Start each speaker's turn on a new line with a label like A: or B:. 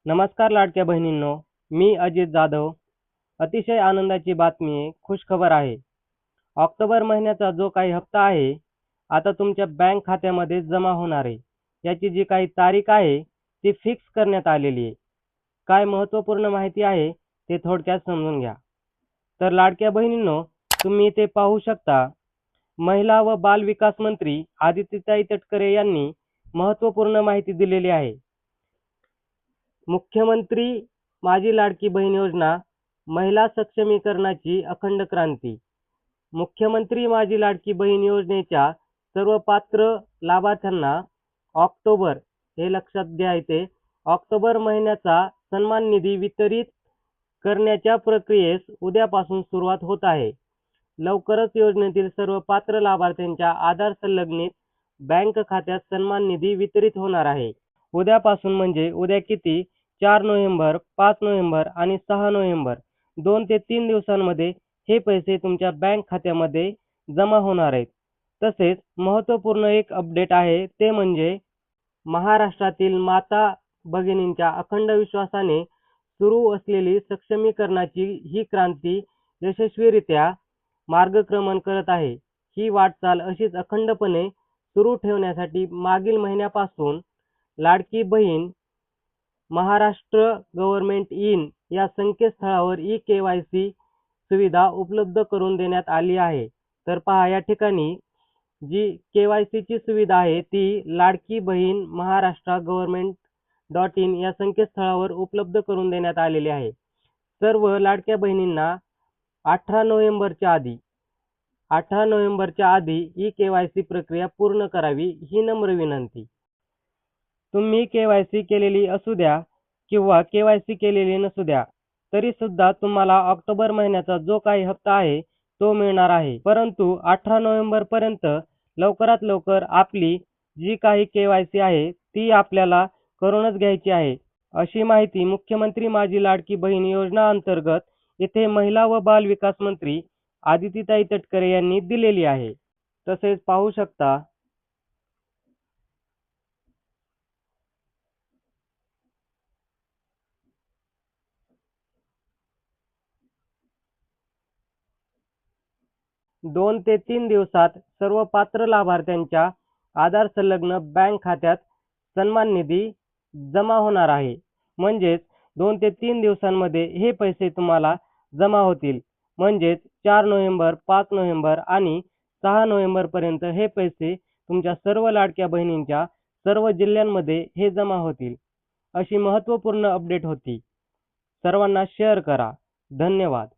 A: नमस्कार लाडक्या बहिणींनो, मी अजित जाधव. अतिशय आनंदाची बातमी आहे, खुशखबर आहे. ऑक्टोबर महिन्याचा जो काही हप्ता आहे, आता तुमच्या बँक खात्यामध्ये जमा होणार आहे. याची जी काही तारीख आहे, ती फिक्स करण्यात आलेली आहे. काय महत्त्वपूर्ण माहिती आहे, ते थोडक्यात समजून घ्या. तर लाडक्या बहिणींनो, तुम्ही इथे पाहू शकता, महिला व बाल विकास मंत्री आदित्यताई तटकरे यांनी महत्त्वपूर्ण माहिती दिलेली आहे. मुख्यमंत्री माझी लाडकी बहीण योजना महिला सक्षमीकरणाची अखंड क्रांती. मुख्यमंत्री माझी लाडकी बहीण योजनेच्या सर्व पात्र लाभार्थ्यांना ऑक्टोबर हे लक्षात घ्या इथे ऑक्टोबर महिन्याचा सन्मान निधी वितरित करण्याच्या प्रक्रियेस उद्यापासून सुरुवात होत आहे. लवकरच योजनेतील सर्व पात्र लाभार्थ्यांच्या आधार संलग्नित बँक खात्यात सन्मान निधी वितरित होणार आहे. उद्यापासून म्हणजे उद्या किती 4 नोव्हेंबर, 5 नोव्हेंबर आणि 6 नोव्हेंबर 2 ते 3 दिवसांमध्ये हे पैसे तुमच्या बँक खात्यामध्ये जमा होणार आहेत. तसेच महत्त्वपूर्ण एक अपडेट आहे ते म्हणजे महाराष्ट्रातील माता भगिनींच्या अखंड विश्वासाने सुरू असलेली सक्षमीकरणाची ही क्रांती यशस्वीरित्या मार्गक्रमण करत आहे. ही वाटचाल अशीच अखंडपणे सुरू ठेवण्यासाठी मागील महिन्यापासून लाडकी बहीण महाराष्ट्र गव्हर्नमेंट इन या संकेतस्थळावर ई-केवायसी सुविधा उपलब्ध करून देण्यात आली आहे. तर पहा या ठिकाणी जी केवायसीची सुविधा आहे ती लाडकी बहीण महाराष्ट्र गव्हर्नमेंट.इन या संकेतस्थळावर उपलब्ध करून देण्यात आलेली आहे. सर्व लाडक्या बहिणींना 18 नोव्हेंबरच्या आधी ई-केवायसी प्रक्रिया पूर्ण करावी ही नम्र विनंती. तुम्ही केवायसी केलेली असू द्या किंवा केवायसी केलेली नसू द्या, तरी सुद्धा तुम्हाला ऑक्टोबर महिन्याचा जो काही हप्ता आहे तो मिळणार आहे. परंतु 18 नोव्हेंबर पर्यंत लवकरात लवकर आपली जी काही केवायसी आहे ती आपल्याला करूनच घ्यायची आहे. अशी माहिती मुख्यमंत्री माझी लाडकी बहीण योजना अंतर्गत इथे महिला व बाल विकास मंत्री आदित्यताई तटकरे यांनी दिलेली आहे. तसेच पाहू शकता 2 ते 3 दिवसात सर्व पात्र लाभार्थ्यांच्या आधार संलग्न बँक खात्यात सन्मान निधी जमा होणार आहे. म्हणजेच 2 ते 3 दिवसांमध्ये हे पैसे तुम्हाला जमा होतील. म्हणजेच 4 नोव्हेंबर, 5 नोव्हेंबर आणि 6 नोव्हेंबरपर्यंत हे पैसे तुमच्या सर्व लाडक्या बहिणींच्या सर्व जिल्ह्यांमध्ये हे जमा होतील. अशी महत्त्वपूर्ण अपडेट होती. सर्वांना शेअर करा. धन्यवाद.